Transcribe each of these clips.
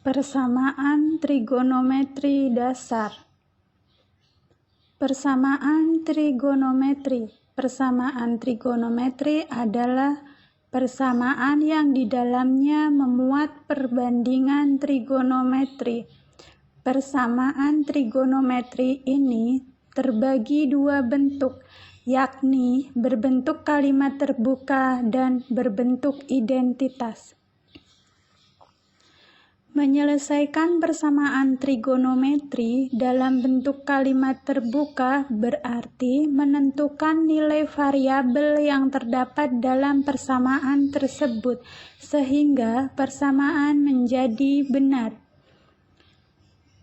Persamaan trigonometri dasar. Persamaan trigonometri. Persamaan trigonometri adalah persamaan yang di dalamnya memuat perbandingan trigonometri. Persamaan trigonometri ini terbagi dua bentuk, yakni berbentuk kalimat terbuka dan berbentuk identitas. Menyelesaikan persamaan trigonometri dalam bentuk kalimat terbuka berarti menentukan nilai variabel yang terdapat dalam persamaan tersebut sehingga persamaan menjadi benar.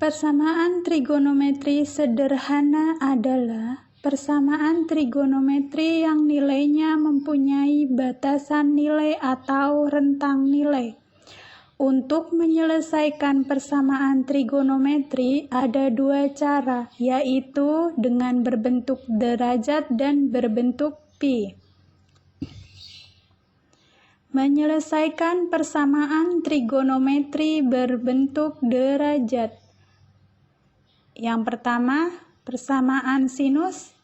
Persamaan trigonometri sederhana adalah persamaan trigonometri yang nilainya mempunyai batasan nilai atau rentang nilai. Untuk menyelesaikan persamaan trigonometri ada dua cara, yaitu dengan berbentuk derajat dan berbentuk pi. Menyelesaikan persamaan trigonometri berbentuk derajat. Yang pertama, persamaan sinus.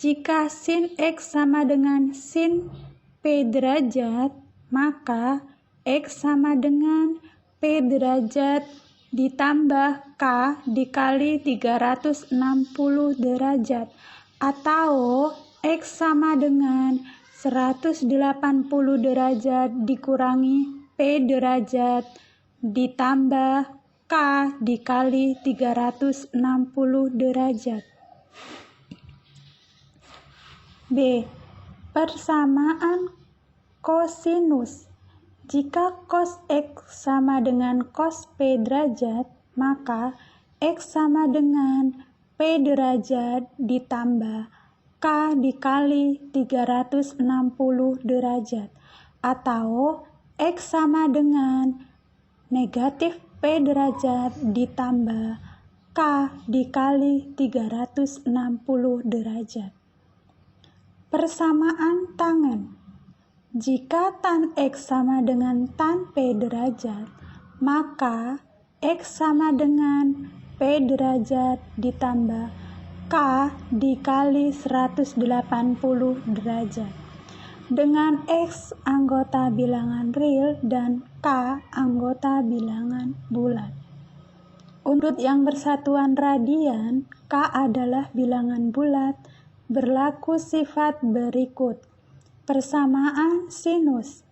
Jika sin X sama dengan sin P derajat, maka X sama dengan P derajat ditambah K dikali 360 derajat, atau X sama dengan 180 derajat dikurangi P derajat ditambah K dikali 360 derajat. B. Persamaan kosinus. Jika cos X sama dengan cos P derajat, maka X sama dengan P derajat ditambah K dikali 360 derajat, atau X sama dengan negatif P derajat ditambah K dikali 360 derajat. Persamaan tangen. Jika tan X sama dengan tan P derajat, maka X sama dengan P derajat ditambah K dikali 180 derajat. Dengan X anggota bilangan real dan K anggota bilangan bulat. Untuk yang bersatuan radian, K adalah bilangan bulat, berlaku sifat berikut. Persamaan sinus.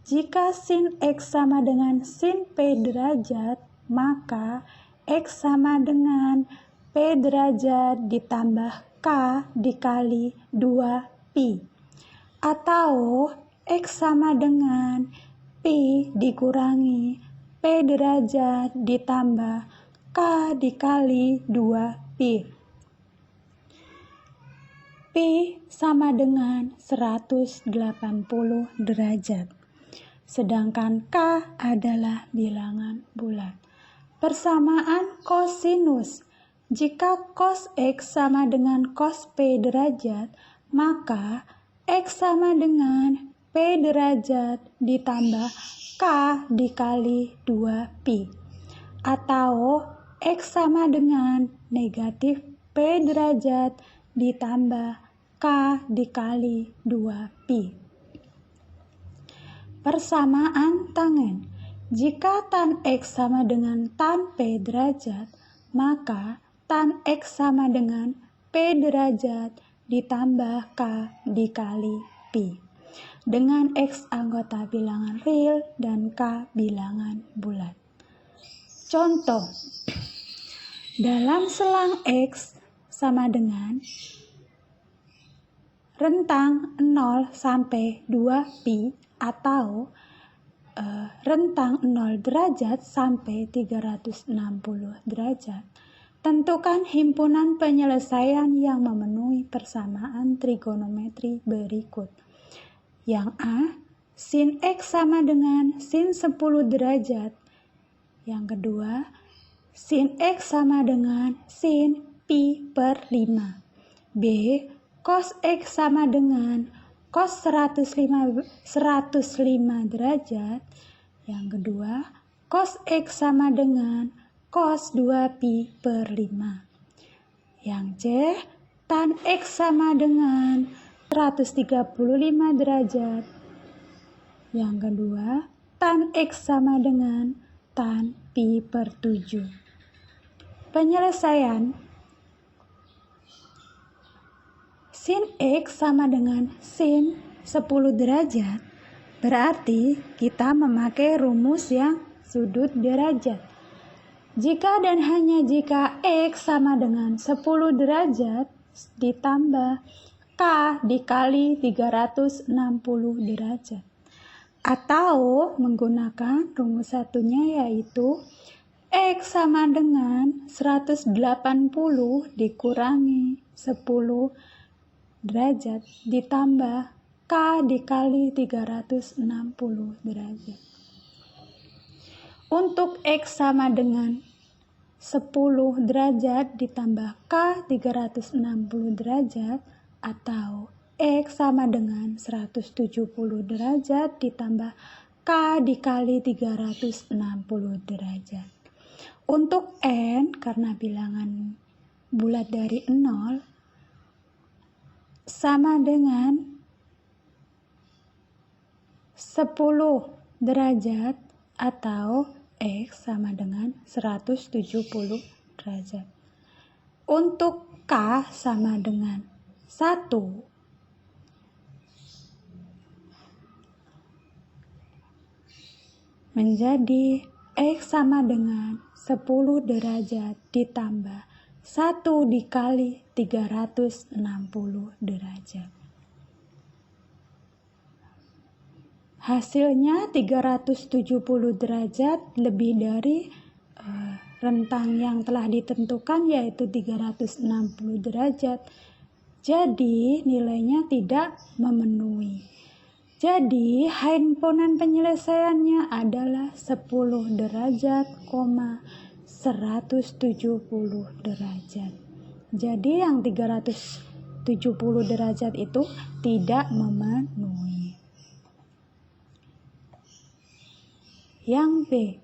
Jika sin X sama dengan sin P derajat, maka X sama dengan P derajat ditambah K dikali 2pi. Atau X sama dengan pi dikurangi P derajat ditambah K dikali 2pi. Pi sama dengan 180 derajat, sedangkan K adalah bilangan bulat. Persamaan kosinus. Jika cos X sama dengan cos P derajat, maka X sama dengan P derajat ditambah K dikali 2pi. Atau X sama dengan negatif P derajat ditambah K dikali 2pi. Persamaan tangen. Jika tan X sama dengan tan P derajat, maka tan X sama dengan P derajat ditambah K dikali pi. Dengan X anggota bilangan real dan K bilangan bulat. Contoh, dalam selang X sama dengan rentang 0 sampai 2pi atau rentang 0 derajat sampai 360 derajat. Tentukan himpunan penyelesaian yang memenuhi persamaan trigonometri berikut. Yang A, sin X sama dengan sin 10 derajat. Yang kedua, sin X sama dengan sin pi per 5. B, cos X sama dengan cos 105 derajat. Yang kedua, cos X sama dengan cos 2pi per 5. Yang C, tan X sama dengan 135 derajat. Yang kedua, tan X sama dengan tan pi per 7. Penyelesaian, sin X sama dengan sin 10 derajat. Berarti kita memakai rumus yang sudut derajat. Jika dan hanya jika X sama dengan 10 derajat ditambah K dikali 360 derajat. Atau menggunakan rumus satunya yaitu X sama dengan 180 dikurangi 10 derajat ditambah K dikali 360 derajat. Untuk X sama dengan 10 derajat ditambah K 360 derajat atau X sama dengan 170 derajat ditambah K dikali 360 derajat. Untuk N, karena bilangan bulat dari 0, sama dengan 10 derajat atau X sama dengan 170 derajat. Untuk K sama dengan 1, menjadi X sama dengan 10 derajat ditambah 1 dikali 360 derajat. Hasilnya 370 derajat lebih dari rentang yang telah ditentukan yaitu 360 derajat. Jadi nilainya tidak memenuhi. Jadi himpunan penyelesaiannya adalah 10 derajat, 170 derajat. Jadi yang 370 derajat itu tidak memenuhi. Yang B,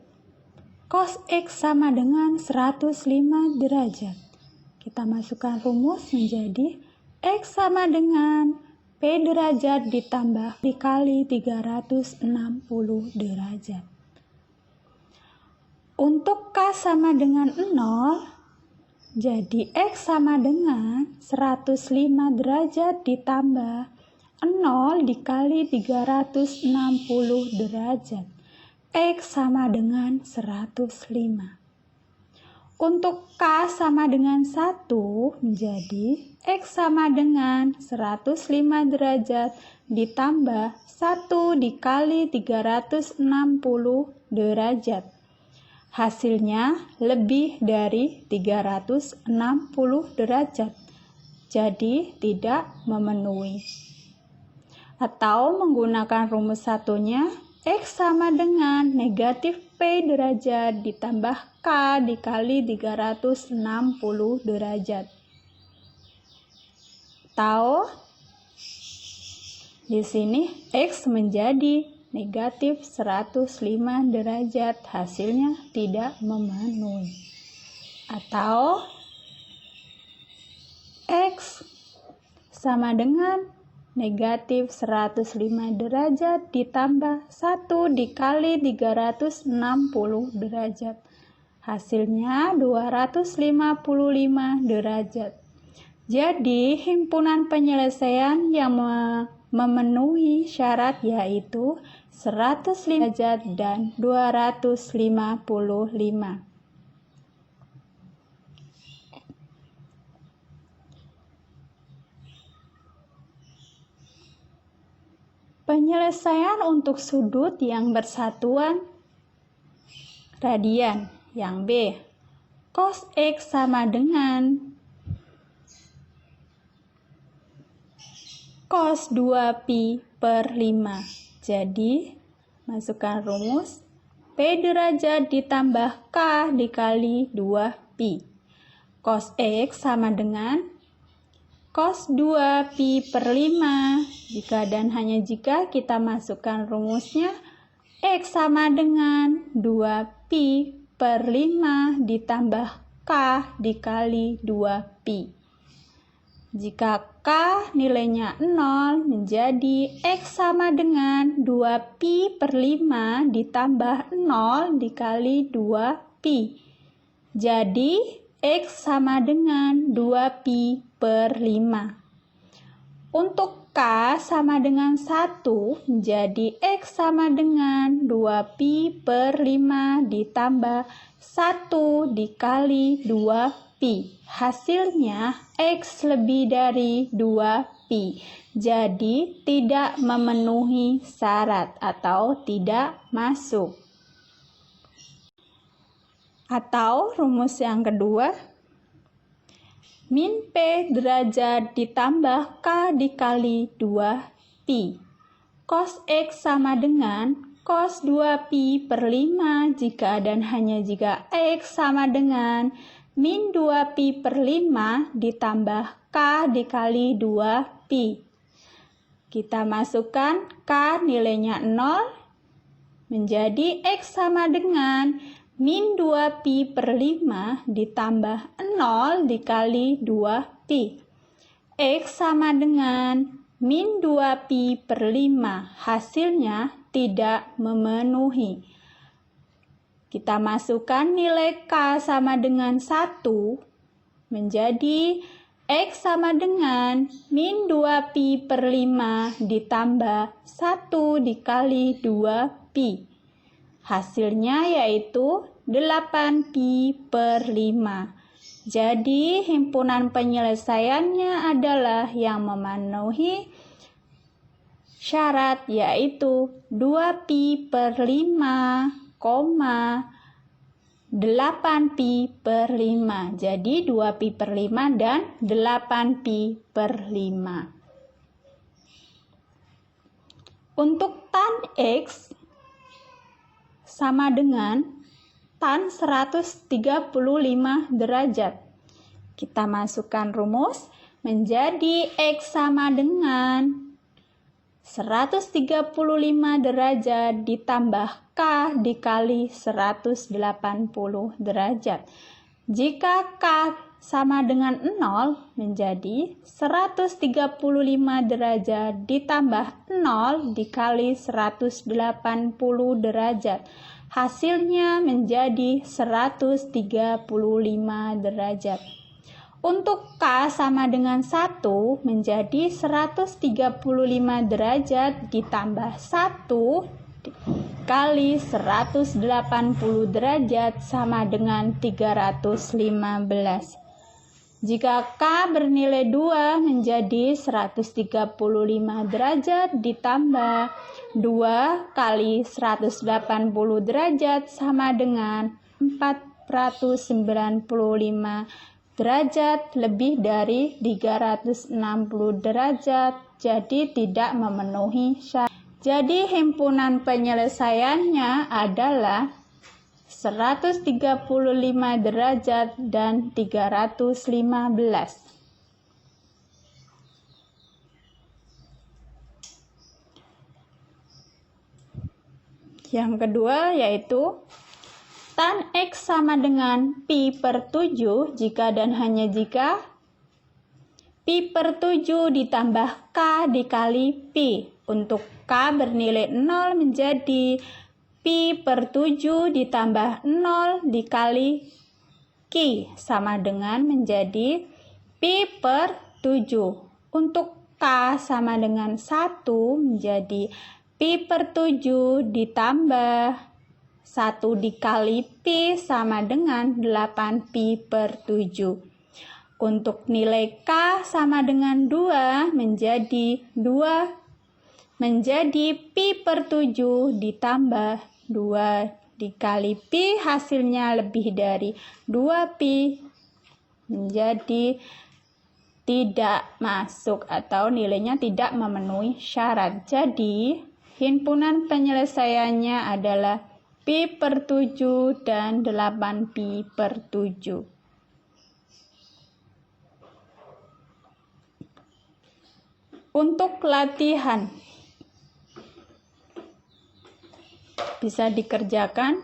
cos X sama dengan 105 derajat. Kita masukkan rumus menjadi X sama dengan P derajat ditambah dikali 360 derajat. Untuk K sama dengan 0, jadi X sama dengan 105 derajat ditambah 0 dikali 360 derajat. X sama dengan 105. Untuk K sama dengan 1 menjadi X sama dengan 105 derajat ditambah 1 dikali 360 derajat. Hasilnya lebih dari 360 derajat. Jadi tidak memenuhi. Atau menggunakan rumus satunya, X sama dengan negatif P derajat ditambah K dikali 360 derajat. Atau di sini X menjadi negatif 105 derajat, hasilnya tidak memenuhi. Atau X sama dengan negatif 105 derajat ditambah 1 dikali 360 derajat. Hasilnya 255 derajat. Jadi himpunan penyelesaian yang memenuhi syarat yaitu 105 derajat dan 255. Penyelesaian untuk sudut yang bersatuan radian. Yang B, cos X sama dengan cos 2pi per 5. Jadi, masukkan rumus P derajat ditambah K dikali 2pi. Cos X sama dengan cos 2pi per 5. Jika dan hanya jika kita masukkan rumusnya, X sama dengan 2 Pi per 5 ditambah K dikali 2Pi. Jika K nilainya 0, menjadi X sama dengan 2Pi per 5 ditambah 0 dikali 2Pi. Jadi, X sama dengan 2Pi per 5. Untuk K sama dengan 1, menjadi X sama dengan 2Pi per 5 ditambah 1 dikali 2Pi. Hasilnya X lebih dari 2Pi. Jadi tidak memenuhi syarat atau tidak masuk. Atau rumus yang kedua, min P derajat ditambah K dikali 2Pi. Cos X sama dengan cos 2Pi per 5 jika dan hanya jika X sama dengan min 2Pi per 5 ditambah K dikali 2Pi. Kita masukkan K nilainya 0, menjadi X sama dengan min 2Pi per 5 ditambah 0 dikali 2Pi. X sama dengan min 2Pi per 5. Hasilnya tidak memenuhi. Kita masukkan nilai K sama dengan 1, menjadi X sama dengan min 2Pi per 5 ditambah 1 dikali 2Pi. Hasilnya yaitu 8Pi per 5. Jadi himpunan penyelesaiannya adalah yang memenuhi syarat, yaitu 2Pi per 5, 8Pi per 5. Jadi 2Pi per 5 dan 8Pi per 5. Untuk tan X sama dengan tan 135 derajat. Kita masukkan rumus, menjadi X sama dengan 135 derajat ditambah K dikali 180 derajat. Jika K sama dengan 0, menjadi 135 derajat ditambah 0 dikali 180 derajat. Hasilnya menjadi 135 derajat. Untuk K sama dengan 1, menjadi 135 derajat ditambah 1 kali 180 derajat sama dengan 315. Jika K bernilai 2, menjadi 135 derajat ditambah 2 kali 180 derajat sama dengan 495 derajat lebih dari 360 derajat, jadi tidak memenuhi syarat. Jadi himpunan penyelesaiannya adalah 135 derajat dan 315. Yang kedua yaitu tan X sama dengan Pi per 7 jika dan hanya jika Pi per 7 ditambah K dikali Pi. Untuk K bernilai 0 menjadi Pi per 7 ditambah 0 dikali Q sama dengan menjadi Pi per 7. Untuk K sama dengan 1 menjadi Pi per 7 ditambah 1 dikali Pi sama dengan 8Pi per 7. Untuk nilai K sama dengan 2 menjadi Pi per 7 ditambah 2 dikali Pi, hasilnya lebih dari 2Pi, menjadi tidak masuk atau nilainya tidak memenuhi syarat. Jadi himpunan penyelesaiannya adalah Pi per 7 dan 8Pi per 7. Untuk latihan bisa dikerjakan